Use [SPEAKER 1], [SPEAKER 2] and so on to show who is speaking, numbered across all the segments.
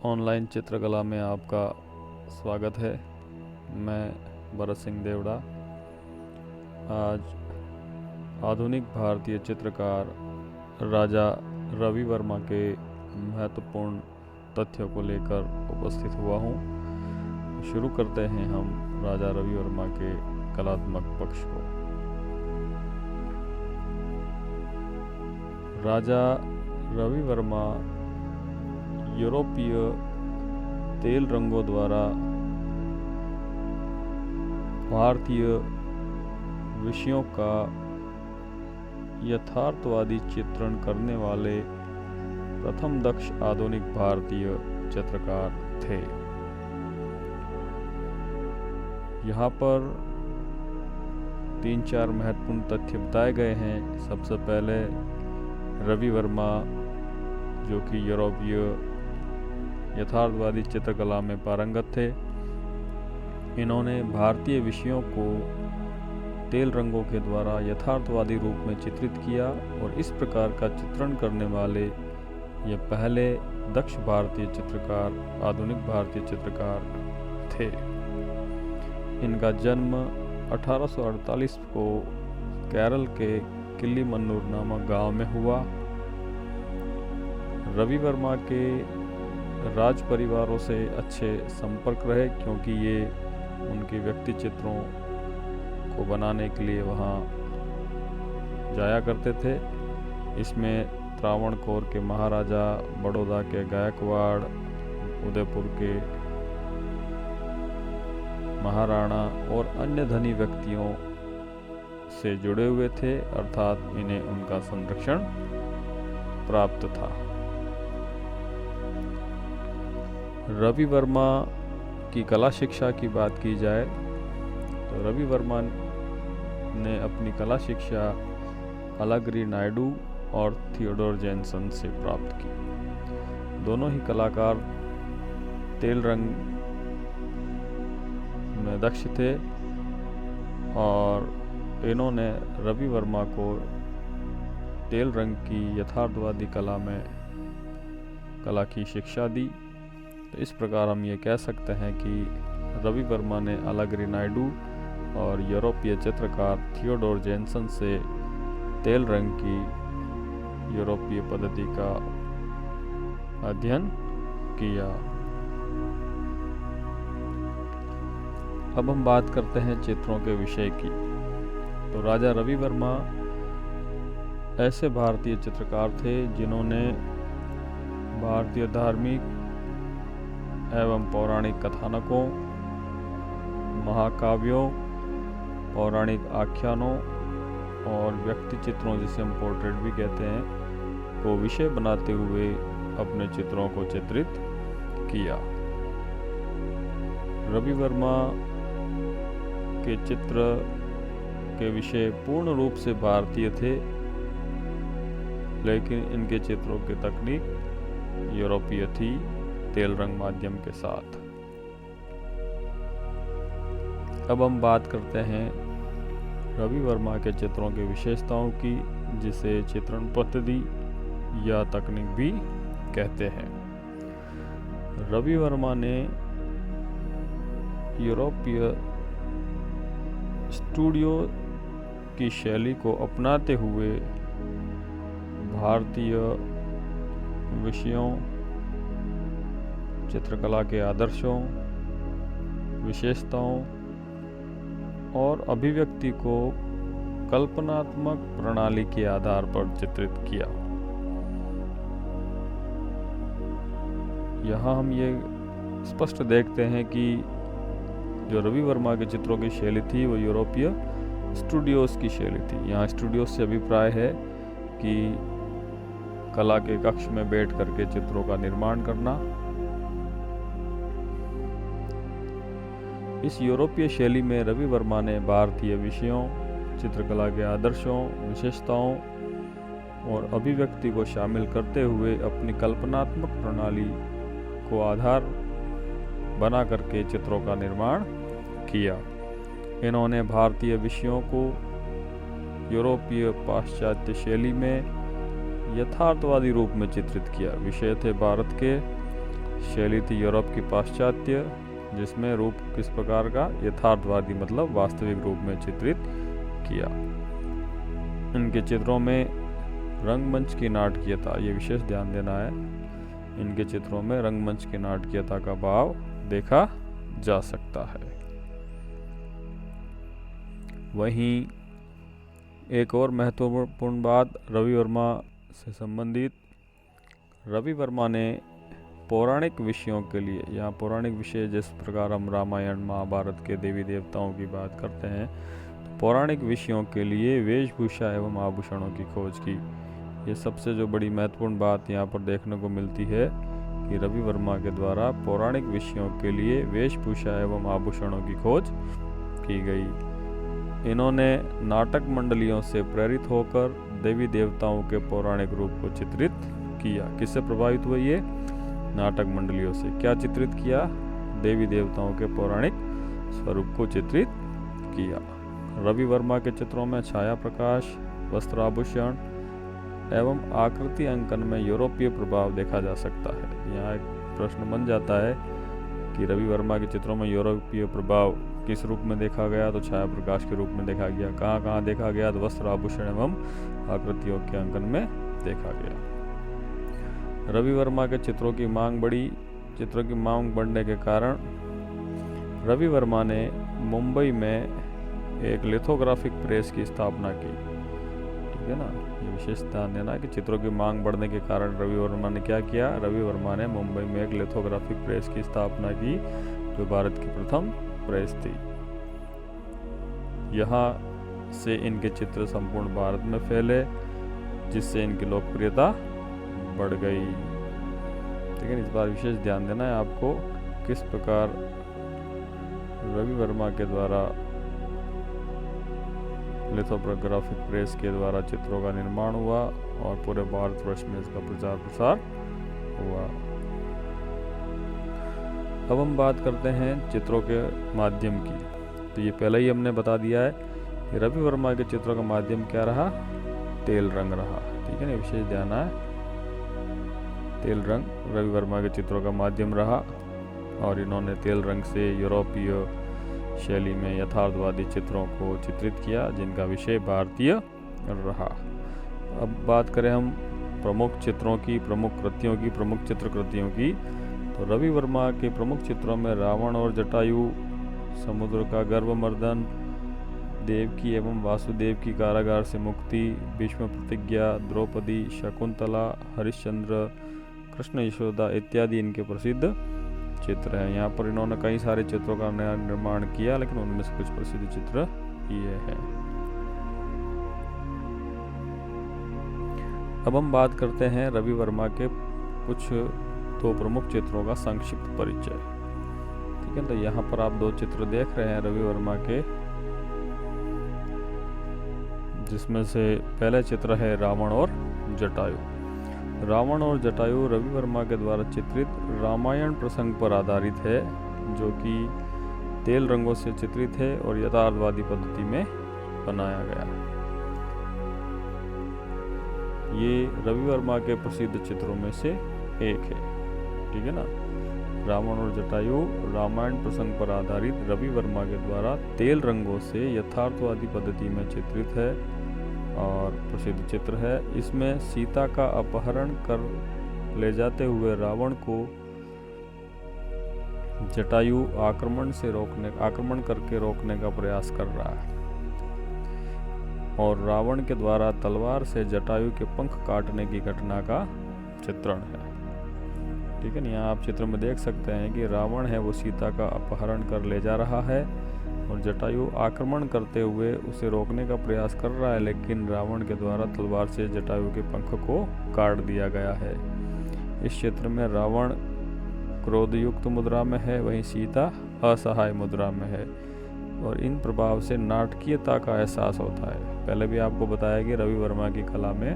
[SPEAKER 1] Online चित्रकला में आपका स्वागत है। मैं भरत सिंह देवड़ा आज आधुनिक भारतीय चित्रकार राजा रवि वर्मा के महत्वपूर्ण तथ्यों को लेकर उपस्थित हुआ हूँ। शुरू करते हैं हम राजा रवि वर्मा के कलात्मक पक्ष को। राजा रवि वर्मा यूरोपीय तेल रंगों द्वारा भारतीय विषयों का यथार्थवादी चित्रण करने वाले प्रथम दक्ष आधुनिक भारतीय चित्रकार थे। यहाँ पर 3-4 महत्वपूर्ण तथ्य बताए गए हैं। सबसे पहले रवि वर्मा जो कि यूरोपीय यथार्थवादी चित्रकला में पारंगत थे, इन्होंने भारतीय विषयों को तेल रंगों के द्वारा यथार्थवादी रूप में चित्रित किया और इस प्रकार का चित्रण करने वाले ये पहले दक्ष भारतीय चित्रकार, आधुनिक भारतीय चित्रकार थे। इनका जन्म 1848 को केरल के किल्लीमन्नूर नामक गांव में हुआ। रवि वर्मा के राज परिवारों से अच्छे संपर्क रहे क्योंकि ये उनके व्यक्ति चित्रों को बनाने के लिए वहाँ जाया करते थे। इसमें त्रावणकोर के महाराजा, बड़ौदा के गायकवाड़, उदयपुर के महाराणा और अन्य धनी व्यक्तियों से जुड़े हुए थे, अर्थात इन्हें उनका संरक्षण प्राप्त था। रवि वर्मा की कला शिक्षा की बात की जाए तो रवि वर्मा ने अपनी कला शिक्षा अलगरी नायडू और थियोडोर जैनसन से प्राप्त की। दोनों ही कलाकार तेल रंग में दक्ष थे और इन्होंने रवि वर्मा को तेल रंग की यथार्थवादी कला की शिक्षा दी। तो इस प्रकार हम ये कह सकते हैं कि रवि वर्मा ने अलगरी नायडू और यूरोपीय चित्रकार थियोडोर जैनसन से तेल रंग की यूरोपीय पद्धति का अध्ययन किया। अब हम बात करते हैं चित्रों के विषय की। तो राजा रवि वर्मा ऐसे भारतीय चित्रकार थे जिन्होंने भारतीय धार्मिक एवं पौराणिक कथानकों, महाकाव्यों, पौराणिक आख्यानों और व्यक्ति चित्रों, जिसे हम पोर्ट्रेट भी कहते हैं, को विषय बनाते हुए अपने चित्रों को चित्रित किया। रवि वर्मा के चित्र के विषय पूर्ण रूप से भारतीय थे, लेकिन इनके चित्रों की तकनीक यूरोपीय थी, तेल रंग माध्यम के साथ। अब हम बात करते हैं रवि वर्मा के चित्रों की विशेषताओं की, जिसे चित्रण पद्धति या तकनीक भी कहते हैं। रवि वर्मा ने यूरोपीय स्टूडियो की शैली को अपनाते हुए भारतीय विषयों, चित्रकला के आदर्शों, विशेषताओं और अभिव्यक्ति को कल्पनात्मक प्रणाली के आधार पर चित्रित किया। यहाँ हम ये स्पष्ट देखते हैं कि जो रवि वर्मा के चित्रों की शैली थी वो यूरोपीय स्टूडियोज की शैली थी। यहाँ स्टूडियोज से अभिप्राय है कि कला के कक्ष में बैठ करके चित्रों का निर्माण करना। इस यूरोपीय शैली में रवि वर्मा ने भारतीय विषयों, चित्रकला के आदर्शों, विशेषताओं और अभिव्यक्ति को शामिल करते हुए अपनी कल्पनात्मक प्रणाली को आधार बना करके चित्रों का निर्माण किया। इन्होंने भारतीय विषयों को यूरोपीय पाश्चात्य शैली में यथार्थवादी रूप में चित्रित किया। विषय थे भारत के शैली थी यूरोप की पाश्चात्य, जिसमें रूप किस प्रकार का, यथार्थवादी मतलब वास्तविक रूप में चित्रित किया। इनके चित्रों में रंगमंच की नाटकीयता, ये विशेष ध्यान देना है, इनके चित्रों में रंगमंच की नाटकीयता का भाव देखा जा सकता है। वहीं एक और महत्वपूर्ण बात रवि वर्मा से संबंधित, रवि वर्मा ने पौराणिक विषयों के लिए, यहाँ पौराणिक विषय जिस प्रकार हम रामायण महाभारत के देवी देवताओं की बात करते हैं, तो पौराणिक विषयों के लिए वेशभूषा एवं आभूषणों की खोज की। ये सबसे जो बड़ी महत्वपूर्ण बात यहाँ पर देखने को मिलती है कि रवि वर्मा के द्वारा पौराणिक विषयों के लिए वेशभूषा एवं आभूषणों की खोज की गई। इन्होंने नाटक मंडलियों से प्रेरित होकर देवी देवताओं के पौराणिक रूप को चित्रित किया। किससे प्रभावित हुए ये? नाटक मंडलियों से। क्या चित्रित किया? देवी देवताओं के पौराणिक स्वरूप को चित्रित किया। रवि वर्मा के चित्रों में छाया प्रकाश, वस्त्राभूषण एवं आकृति अंकन में यूरोपीय प्रभाव देखा जा सकता है। यहाँ एक प्रश्न बन जाता है कि रवि वर्मा के चित्रों में यूरोपीय प्रभाव किस रूप में देखा गया? तो छाया प्रकाश के रूप में देखा गया। कहाँ कहाँ देखा गया? तो वस्त्र आभूषण एवं आकृतियों के अंकन में देखा गया। रवि वर्मा के चित्रों की मांग बढ़ने के कारण रवि वर्मा ने मुंबई में एक लिथोग्राफिक प्रेस की स्थापना की। ठीक है ना, ये विशेष ध्यान देना कि चित्रों की मांग बढ़ने के कारण रवि वर्मा ने क्या किया? रवि वर्मा ने मुंबई में एक लिथोग्राफिक प्रेस की स्थापना की, जो भारत की प्रथम प्रेस थी। यहाँ से इनके चित्र संपूर्ण भारत में फैले, जिससे इनकी लोकप्रियता बढ़ गई। लेकिन इस बार विशेष ध्यान देना है आपको, किस प्रकार रवि वर्मा के द्वारा लिथोग्राफिक प्रेस के द्वारा चित्रों का निर्माण हुआ और पूरे भारतवर्ष में इसका प्रचार प्रसार हुआ। अब हम बात करते हैं चित्रों के माध्यम की। तो ये पहले ही हमने बता दिया है कि रवि वर्मा के चित्रों का माध्यम क्या रहा? तेल रंग रहा। ठीक है ना, विशेष ध्यान है, तेल रंग रवि वर्मा के चित्रों का माध्यम रहा और इन्होंने तेल रंग से यूरोपीय शैली में यथार्थवादी चित्रों को चित्रित किया, जिनका विषय भारतीय रहा। अब बात करें हम प्रमुख चित्रों की, प्रमुख कृतियों की, प्रमुख चित्रकृतियों की, तो रवि वर्मा के प्रमुख चित्रों में रावण और जटायु, समुद्र का गर्भमर्दन, देवकी एवं वासुदेव की कारागार से मुक्ति, भीष्म प्रतिज्ञा, द्रौपदी, शकुंतला, हरिश्चंद्र, कृष्ण यशोदा इत्यादि इनके प्रसिद्ध चित्र हैं। यहाँ पर इन्होंने कई सारे चित्रों का निर्माण किया, लेकिन उनमें से कुछ प्रसिद्ध चित्र ये हैं। अब हम बात करते हैं रवि वर्मा के कुछ दो प्रमुख चित्रों का संक्षिप्त परिचय। ठीक है, तो यहाँ पर आप दो चित्र देख रहे हैं रवि वर्मा के, जिसमें से पहले चित्र है रावण और जटायु। रावण और जटायु रवि वर्मा के द्वारा चित्रित रामायण प्रसंग पर आधारित है, जो कि तेल रंगों से चित्रित है और यथार्थवादी पद्धति में बनाया गया है। ये रवि वर्मा के प्रसिद्ध चित्रों में से एक है। ठीक है ना, रावण और जटायु रामायण प्रसंग पर आधारित रवि वर्मा के द्वारा तेल रंगों से यथार्थवादी पद्धति में चित्रित है और प्रसिद्ध चित्र है। इसमें सीता का अपहरण कर ले जाते हुए रावण को जटायु आक्रमण करके रोकने का प्रयास कर रहा है और रावण के द्वारा तलवार से जटायु के पंख काटने की घटना का चित्रण है। ठीक है ना, यहाँ आप चित्र में देख सकते हैं कि रावण है वो सीता का अपहरण कर ले जा रहा है और जटायु आक्रमण करते हुए उसे रोकने का प्रयास कर रहा है, लेकिन रावण के द्वारा तलवार से जटायु के पंख को काट दिया गया है। इस चित्र में रावण क्रोधयुक्त मुद्रा में है, वहीं सीता असहाय मुद्रा में है और इन प्रभाव से नाटकीयता का एहसास होता है। पहले भी आपको बताया कि रवि वर्मा की कला में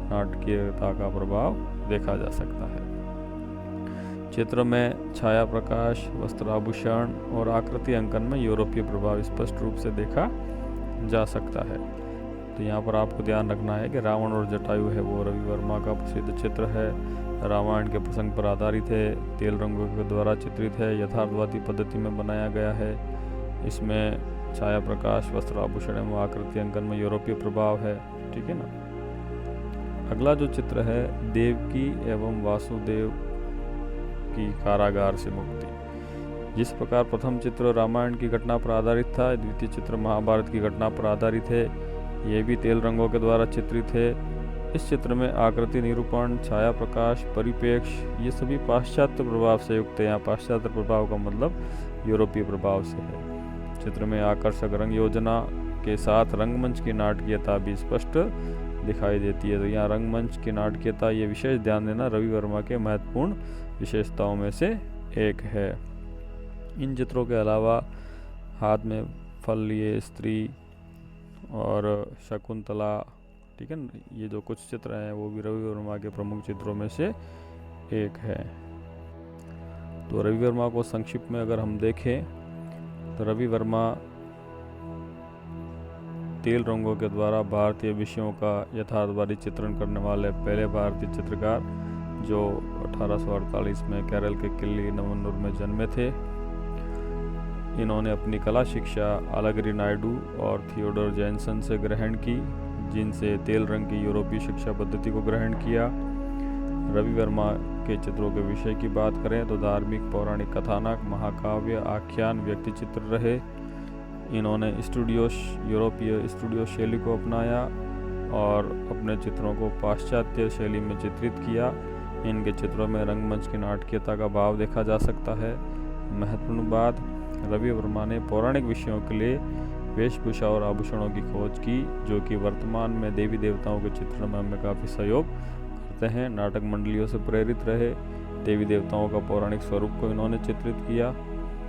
[SPEAKER 1] नाटकीयता का प्रभाव देखा जा सकता है। चित्र में छाया प्रकाश, वस्त्राभूषण और आकृति अंकन में यूरोपीय प्रभाव स्पष्ट रूप से देखा जा सकता है। तो यहाँ पर आपको ध्यान रखना है कि रावण और जटायु है वो रवि वर्मा का प्रसिद्ध चित्र है। रामायण के प्रसंग पर आधारित है, तेल रंगों के द्वारा चित्रित है, यथार्थवादी पद्धति में बनाया गया है। इसमें छाया प्रकाश, वस्त्र आभूषण एवं आकृति अंकन में यूरोपीय प्रभाव है। ठीक है ना। अगला जो चित्र है, देवकी एवं वासुदेव की कारागार से मुक्ति। जिस प्रकार प्रथम चित्र रामायण की घटना पर आधारित था, द्वितीय चित्र महाभारत की घटना पर आधारित है। ये भी तेल रंगों के द्वारा चित्रित है। इस चित्र में आकृति निरूपण, छाया प्रकाश, परिप्रेक्ष्य ये सभी पाश्चात्य प्रभाव से युक्त है। यहाँ पाश्चात्य प्रभाव का मतलब यूरोपीय प्रभाव से है। चित्र में आकर्षक रंग योजना के साथ रंगमंच की नाटकीयता भी स्पष्ट दिखाई देती है। तो यहाँ रंगमंच की नाटकीयता, ये विशेष ध्यान देना, रवि वर्मा के महत्वपूर्ण विशेषताओं में से एक है। इन चित्रों के अलावा हाथ में फल लिए स्त्री और शकुंतला, ठीक है ना, ये जो कुछ चित्र हैं वो भी रवि वर्मा के प्रमुख चित्रों में से एक है। तो रवि वर्मा को संक्षिप्त में अगर हम देखें तो रवि वर्मा तेल रंगों के द्वारा भारतीय विषयों का यथार्थवादी चित्रण करने वाले पहले भारतीय चित्रकार, जो 1848 में केरल के किल्ली नवन्नूर में जन्मे थे। इन्होंने अपनी कला शिक्षा अलगिरी नायडू और थियोडोर जैनसन से ग्रहण की, जिनसे तेल रंग की यूरोपीय शिक्षा पद्धति को ग्रहण किया। रवि वर्मा के चित्रों के विषय की बात करें तो धार्मिक, पौराणिक, कथानक, महाकाव्य, आख्यान, व्यक्ति चित्र रहे। इन्होंने यूरोपीय स्टूडियो शैली को अपनाया और अपने चित्रों को पाश्चात्य शैली में चित्रित किया। इनके चित्रों में रंगमंच की नाटकीयता का भाव देखा जा सकता है। महत्वपूर्ण बात, रवि वर्मा ने पौराणिक विषयों के लिए वेशभूषा और आभूषणों की खोज की, जो कि वर्तमान में देवी देवताओं के चित्रण में हमें काफ़ी सहयोग करते हैं। नाटक मंडलियों से प्रेरित रहे। देवी देवताओं का पौराणिक स्वरूप को इन्होंने चित्रित किया।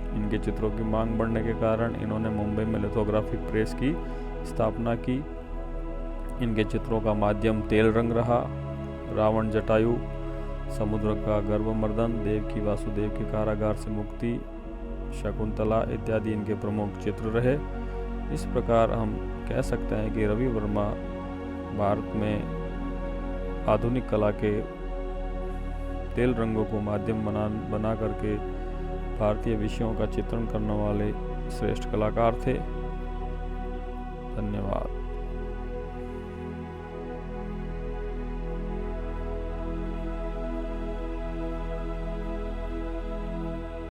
[SPEAKER 1] इनके चित्रों की मांग बढ़ने के कारण इन्होंने मुंबई में लिथोग्राफिक प्रेस की स्थापना की। इनके चित्रों का माध्यम तेल रंग रहा। रावण जटायु, समुद्र का गर्भमर्दन, देवकी वासुदेव के कारागार से मुक्ति, शकुंतला इत्यादि इनके प्रमुख चित्र रहे। इस प्रकार हम कह सकते हैं कि रवि वर्मा भारत में आधुनिक कला के तेल रंगों को माध्यम बना करके भारतीय विषयों का चित्रण करने वाले श्रेष्ठ कलाकार थे। धन्यवाद।